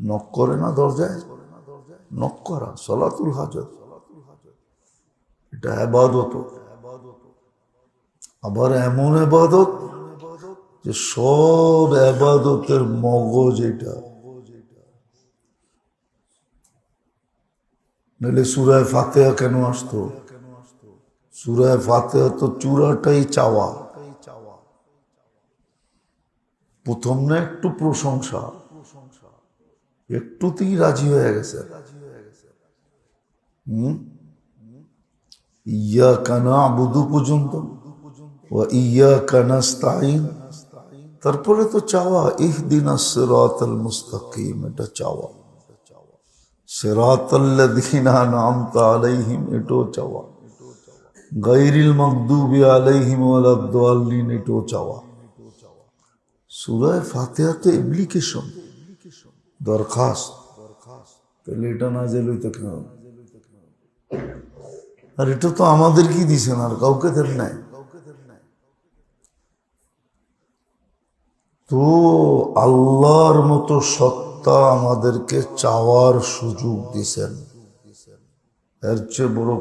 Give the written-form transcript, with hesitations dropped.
Knock করে না দরজায়, নক করা সালাতুল হাজত, এটা ইবাদত। আবার এমন ইবাদত যে সব ইবাদতের মগজ এটা। নইলে সূরা ফাতিহা কেন আসতো? সূরা ফাতিহা তো চূড়াটাই চাওয়া। প্রথম না একটু প্রশংসা, একটুতেই রাজি হয়ে গেছে। ইয়াকা না'বুদু পর্যন্ত, ওয়া ইয়াকা নাস্তাঈন, তারপরে তো চাওয়া ইহদিনাস সিরাতাল মুস্তাকিম, এটা চাওয়া। সিরাতাল্লাযীনা আন'আমতা আলাইহিম, এটাও চাওয়া। গায়রিল মাগদুবি আলাইহিম ওয়ালাদ-দাল্লিন, এটাও চাওয়া। সূরা ফাতিহা তো অ্যাপ্লিকেশন, দরখাস্ত। তাহলে এটা নাযিল হইতো কেন? আর এটা তো আমাদের কি দিছেন, আর কাউকে দেন নাই। তো আল্লাহর মতো সত্তা আমাদেরকে চাওয়ার সুযোগ দিছেন, এর চেয়ে বড়